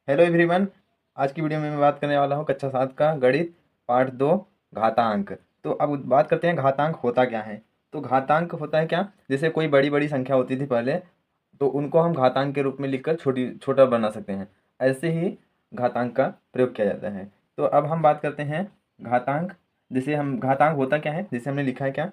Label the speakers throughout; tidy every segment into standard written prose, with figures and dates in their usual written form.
Speaker 1: Hello everyone. आज की video में मैं बात करने वाला हूँ कक्षा 7 का गणित पार्ट 2 घातांक। तो अब बात करते हैं घातांक होता क्या है। तो घातांक होता है क्या, जैसे कोई बड़ी बड़ी संख्या होती थी पहले, तो उनको हम घातांक के रूप में लिखकर छोटा बना सकते हैं। ऐसे ही घातांक का प्रयोग किया जाता है। तो अब हम बात करते हैं घातांक। जैसे हम घातांक होता क्या है, जैसे हमने लिखा है क्या,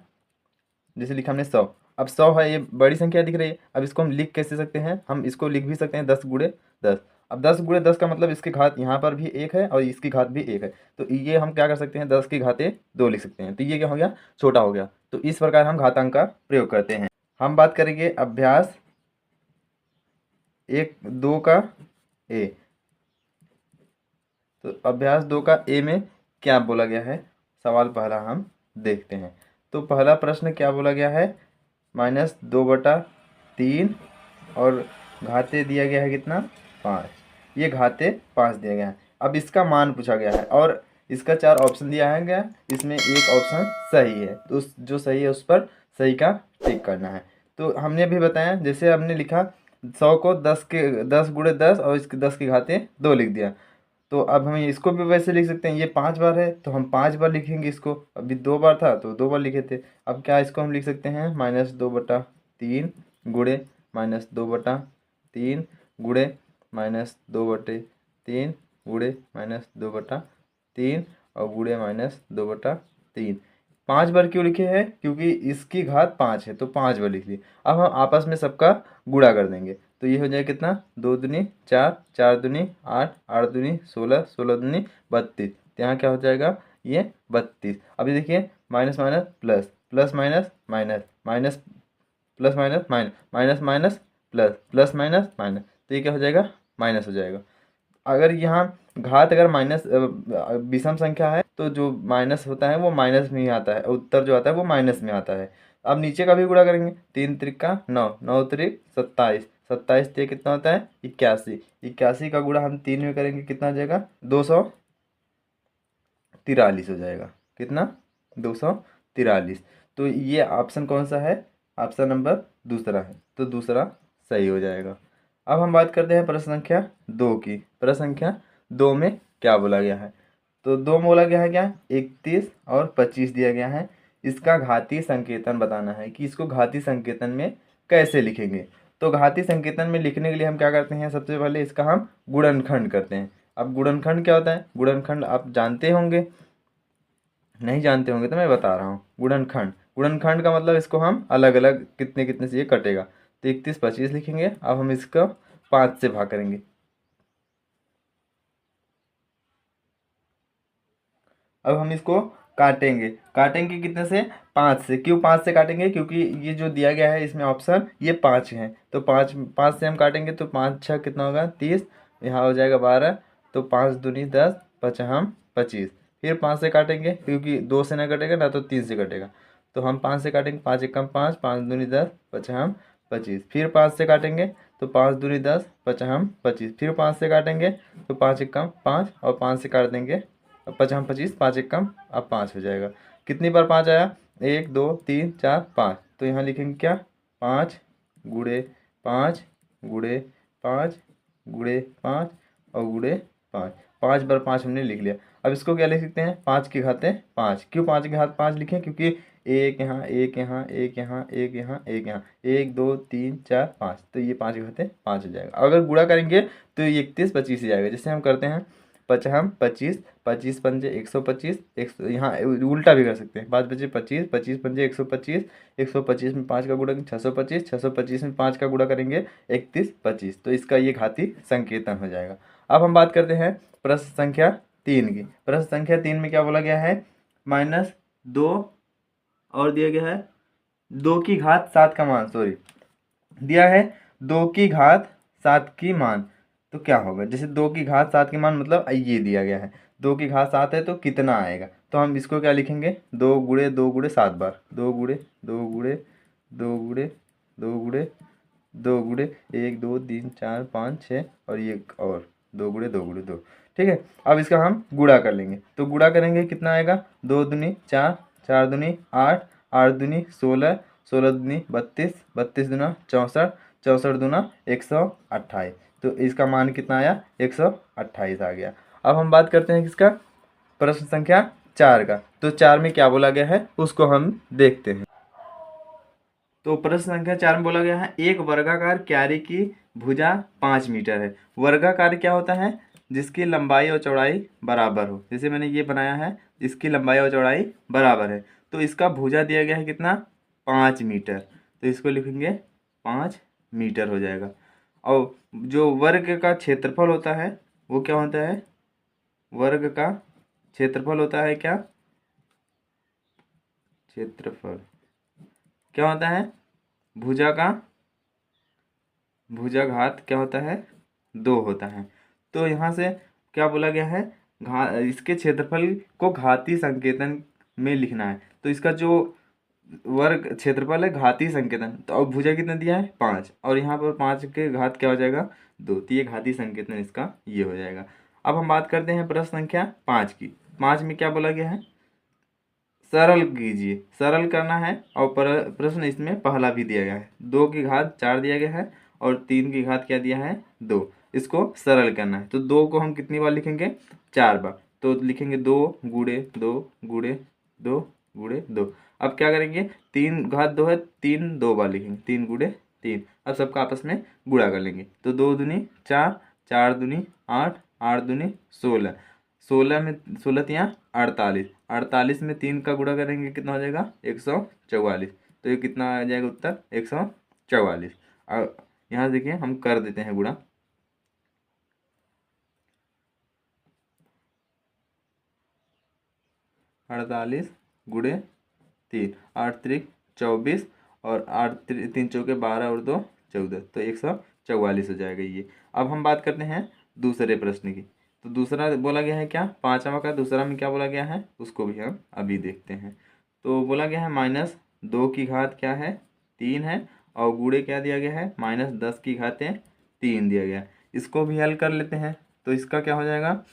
Speaker 1: जैसे लिखा हमने 100। अब 100 है, ये बड़ी संख्या दिख रही है। अब इसको हम लिख कैसे सकते हैं, हम इसको लिख भी सकते हैं 10 × 10। अब 10 × 10 का मतलब इसकी घात यहाँ पर भी एक है और इसकी घात भी एक है। तो ये हम क्या कर सकते हैं, 10 की घात 2 लिख सकते हैं। तो ये क्या हो गया, छोटा हो गया। तो इस प्रकार हम घातांक का प्रयोग करते हैं। हम बात करेंगे अभ्यास 1 2 का ए। तो अभ्यास 2 का ए में क्या बोला गया है, सवाल पहला हम देखते हैं। तो पहला प्रश्न क्या बोला गया है, -2/3 और घाते दिया गया है कितना, 5। ये घाते 5 दिया गया है। अब इसका मान पूछा गया है और इसका 4 ऑप्शन दिया है गया, इसमें एक ऑप्शन सही है। तो जो सही है उस पर सही का टिक करना है। तो हमने भी बताया, जैसे हमने लिखा 100 को 10 × 10 और इसके 10 की घाते 2 लिख दिया। तो अब हम इसको भी वैसे लिख सकते हैं। ये 5 बार है तो हम 5 बार लिखेंगे इसको। अभी 2 बार था तो 2 बार लिखे थे। अब क्या इसको हम लिख सकते हैं, -2/3 गुणे -2/3 गुणे -2/3 गुणे -2/3 और गुणे -2/3। 5 बार क्यों लिखे हैं, क्योंकि इसकी घात 5 है तो 5 बार लिख लिए। अब हम आपस में सबका गुणा कर देंगे। तो ये हो जाएगा कितना, 2 दूनी 4, 4 दूनी 8, 8 दूनी 16, 16 दूनी 32। तो यहाँ क्या हो जाएगा, ये 32। अभी देखिए minus minus plus, plus minus minus, minus plus minus minus, minus minus plus, plus minus minus. तो ये क्या हो जाएगा, माइनस हो जाएगा। अगर यहाँ घात अगर माइनस विषम संख्या है तो जो माइनस होता है वो माइनस में ही आता है, उत्तर जो आता है वो माइनस में आता है। अब नीचे का भी गुणा करेंगे, 3 × 3 = 9, 9 × 3 = 27, 27 कितना होता है, 81। 81 का गुणा हम 3 में करेंगे, कितना हो जाएगा, 243 हो जाएगा। कितना, 243। तो ये ऑप्शन कौन सा है, ऑप्शन नंबर दूसरा है। तो दूसरा सही हो जाएगा। अब हम बात करते हैं प्रश्न संख्या 2 की। प्रश्न संख्या 2 में क्या बोला गया है, तो 2 में बोला गया है क्या, 31 और 25 दिया गया है। इसका घातीय संकेतन बताना है कि इसको घातीय संकेतन में कैसे लिखेंगे। तो घातीय संकेतन में लिखने के लिए हम क्या करते हैं, सबसे पहले इसका हम गुणनखंड करते हैं। अब गुणनखंड क्या होता है, गुणनखंड आप जानते होंगे, नहीं जानते होंगे तो मैं बता रहा हूँ। गुणनखंड, गुणनखंड का मतलब इसको हम अलग अलग कितने कितने से ये कटेगा। तो 31 25 लिखेंगे। अब हम इसको 5 से भाग करेंगे। अब हम इसको काटेंगे, काटेंगे कितने से, 5 से। क्यों 5 से काटेंगे, क्योंकि ये जो दिया गया है इसमें ऑप्शन ये 5 है। तो 5 5 से हम काटेंगे तो 5 6 कितना होगा, 30। यहाँ हो जाएगा 12। तो 5 दूनी 10, 5 हम 25। फिर 5 से काटेंगे, क्योंकि 2 से ना कटेगा ना तो 3 से कटेगा। तो हम 5 से काटेंगे, 5 एकम 5, 5 दूनी 10, 5 हम 25। फिर 5 से काटेंगे तो 5 दूनी 10, 5 हम 25। फिर 5 से काटेंगे तो 5 एकम 5 और 5 से काट देंगे, अब 5 हम 25, 5 एक कम, अब 5 हो जाएगा। कितनी बार 5 आया, 1 2 3 4 5। तो यहाँ लिखेंगे क्या, 5 गुणे 5 गुणे 5 गुणे 5 और गुणे 5। 5 बार 5 हमने लिख लिया। अब इसको क्या लिख सकते हैं, 5 की घातें 5। क्यों 5 की घात 5 लिखें, क्योंकि एक यहाँ एक यहाँ एक यहाँ एक यहाँ एक यहाँ, 1 2 3 4 5। तो ये 5 की घातें 5 हो जाएगा। अगर गुणा करेंगे तो ये 31 25 ही जाएगा। जैसे हम करते हैं, 5 25, 25 पंजे 125, यहाँ उल्टा भी कर सकते हैं, 5 बचे 25, 25 पंजे 125, 125 में 5 का गुणा 625, 625 में 5 का गुणा करेंगे 31 25। तो इसका ये घातीय संकेतन हो जाएगा। अब हम बात करते हैं प्रश्न संख्या 3 की। प्रश्न संख्या 3 में क्या बोला गया है, -2 और दिया गया है 2 की घात 7 का मान, सॉरी दिया है 2 की घात 7 की मान। तो क्या होगा, जैसे 2 की घात 7 की मान मतलब ये दिया गया है, 2 की घात 7 है तो कितना आएगा। तो हम इसको क्या लिखेंगे, 2 × 2 × 7 बार, 2 × 2 × 2 × 2 × 2 × 1 2 3 4 5 6 और ये और 2 × 2 × 2। ठीक है। अब इसका हम गुणा कर लेंगे। तो गुणा करेंगे कितना आएगा, 2 दूनी 4, 4 दूनी 8, 8 दूनी 16, 16 दूनी 32, 32 दूना 64, 64 दूना 128। तो इसका मान कितना आया, 128 आ गया। अब हम बात करते हैं किसका, प्रश्न संख्या 4 का। तो 4 में क्या बोला गया है उसको हम देखते हैं। तो प्रश्न संख्या 4 में बोला गया है एक वर्गाकार क्यारी की भुजा 5 मीटर है। वर्गाकार क्या होता है, जिसकी लंबाई और चौड़ाई बराबर हो। जैसे मैंने ये बनाया है, इसकी लंबाई और चौड़ाई बराबर है, तो इसका भुजा दिया गया है कितना, 5 मीटर। तो इसको लिखेंगे 5 मीटर हो जाएगा। और जो वर्ग का क्षेत्रफल होता है वो क्या होता है, वर्ग का क्षेत्रफल होता है क्या, क्षेत्रफल क्या होता है, भुजा का भुजाघात क्या होता है, 2 होता है। तो यहाँ से क्या बोला गया है, इसके क्षेत्रफल को घातीय संकेतन में लिखना है। तो इसका जो वर्ग क्षेत्रफल है घातीय संकेतन, तो अब भुजा कितना दिया है, 5, और यहाँ पर 5 के घात क्या हो जाएगा, 2। तो ये घातीय संकेतन इसका ये हो जाएगा। अब हम बात करते हैं प्रश्न संख्या 5 की। 5 में क्या बोला गया है, सरल कीजिए, सरल करना है। और प्रश्न इसमें पहला भी दिया गया है, 2 की घात 4 दिया गया है और 3 की घात क्या दिया है, 2। इसको सरल करना है, तो 2 को हम कितनी बार लिखेंगे, 4 बार। तो लिखेंगे 2 गुणे 2 गुणे 2 गुणे 2। अब क्या करेंगे, 3 घात 2 है, 3 2 बार लिखेंगे, 3 गुणे 3। अब सबका आपस में गुणा कर लेंगे, तो 2 दूनी 4, 4 दूनी 8, 8 दूनी 16, 16 में 16 तियाँ 48, 48 में 3 का गुणा करेंगे कितना हो जाएगा, 144। तो ये कितना आ जाएगा उत्तर, 144। अब यहाँ देखिए हम कर देते हैं गुणा, 48 गुणे 3, 8 त्रिक 24 और 8 3 चौके 12 और 2 14, तो 144 हो जाएगा ये। अब हम बात करते हैं दूसरे प्रश्न की। तो दूसरा बोला गया है क्या, 5वां का दूसरा में क्या बोला गया है उसको भी हम अभी देखते हैं। तो बोला गया है -2 की घात क्या है, 3 है, और गुणे क्या दिया गया है, -10 की घातें 3 दिया गया है। इसको भी हल कर लेते हैं। तो इसका क्या हो जाएगा,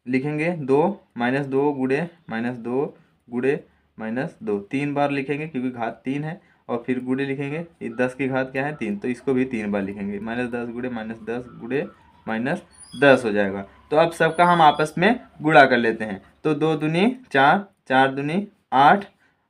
Speaker 1: लिखेंगे 2 -2 गुणे -2 गुणे -2, 3 बार लिखेंगे क्योंकि घात 3 है। और फिर गुणे लिखेंगे, ये 10 की घात क्या है, 3, तो इसको भी 3 बार लिखेंगे, -10 गुणे -10 गुणे -10 हो जाएगा। तो अब सबका हम आपस में गुणा कर लेते हैं। तो 2 दूनी 4, 4 दूनी 8,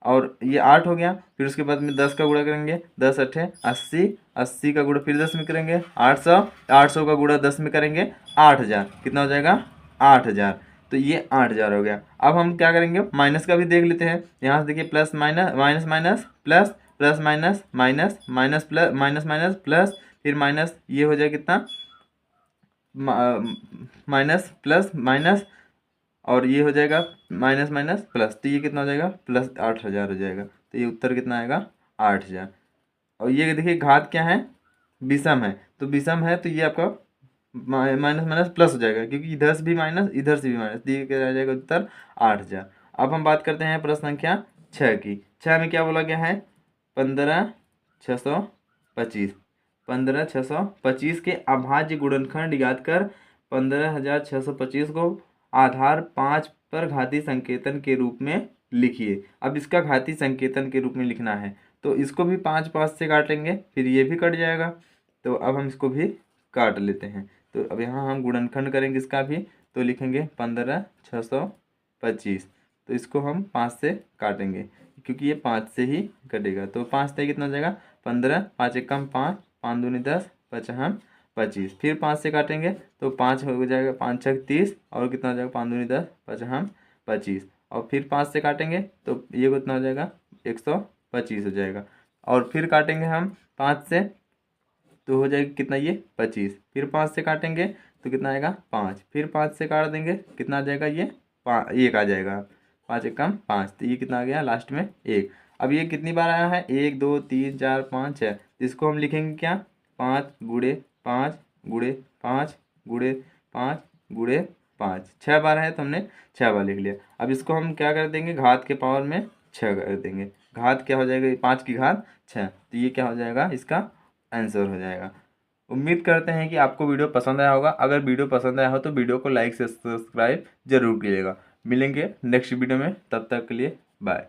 Speaker 1: और ये 8 हो गया। फिर उसके बाद में 10 का गुणा करेंगे, 10 अठे 80, 80 का गुणा फिर 10 में करेंगे 800, 800 का गुणा 10 में करेंगे 8000, कितना हो जाएगा 8000। तो ये 8000 हो गया। अब हम क्या करेंगे, माइनस का भी देख लेते हैं। यहाँ से देखिए plus minus minus minus plus, plus minus minus minus plus minus minus plus, फिर माइनस, ये हो जाएगा कितना, माइनस प्लस माइनस, और ये हो जाएगा माइनस माइनस प्लस, तो ये कितना हो जाएगा, प्लस 8000 हो जाएगा। तो ये उत्तर कितना आएगा, 8000। और ये देखिए घात क्या है, विषम है, तो विषम है तो ये आपका माइनस माइनस प्लस हो जाएगा, क्योंकि इधर से भी माइनस इधर से भी माइनस, तो ये क्या आ जाएगा उत्तर 8000। अब हम बात करते हैं प्रश्न संख्या 6 की। 6 में क्या बोला गया है, 15625, 15625 के अभाज्य गुणनखंड याद कर 15625 को आधार 5 पर घातीय संकेतन के रूप में लिखिए। अब इसका घातीय संकेतन के रूप में लिखना है, तो इसको भी 5 5 से काटेंगे, फिर ये भी कट जाएगा। तो अब हम इसको भी काट लेते हैं। तो अब यहाँ हम गुणनखंड करेंगे इसका भी, तो लिखेंगे 15625, तो इसको हम 5 से काटेंगे क्योंकि ये 5 से ही कटेगा। तो 5 से कितना हो जाएगा, 15, 5 एकम 5, 5 दूनी 10, 5 हम 25, फिर 5 से काटेंगे तो 5 हो जाएगा, 5 6 30, और कितना हो जाएगा, 5 दूनी 10, 5 हम 25, और फिर 5 से काटेंगे तो ये कितना हो जाएगा, 125 हो जाएगा। और फिर काटेंगे हम 5 से, तो हो जाएगा कितना, ये 25, फिर 5 से काटेंगे तो कितना आएगा, 5, फिर 5 से काट देंगे कितना आ जाएगा, ये 1 आ जाएगा, 5 एकम 5, तो ये कितना आ गया लास्ट में 1। अब ये कितनी बार आया है, 1 2 3 4 5 6, इसको हम लिखेंगे क्या, 5 गुणे 5 गुणे 5 गुणे 5 गुणे 5, 6 बार है तो हमने 6 बार लिख लिया। अब इसको हम क्या कर देंगे, घात के पावर में 6 कर देंगे, घात क्या हो जाएगा, 5 की घात 6, तो ये क्या हो जाएगा, इसका आंसर हो जाएगा। उम्मीद करते हैं कि आपको वीडियो पसंद आया होगा। अगर वीडियो पसंद आया हो तो वीडियो को लाइक से सब्सक्राइब जरूर कीजिएगा। मिलेंगे नेक्स्ट वीडियो में, तब तक के लिए बाय।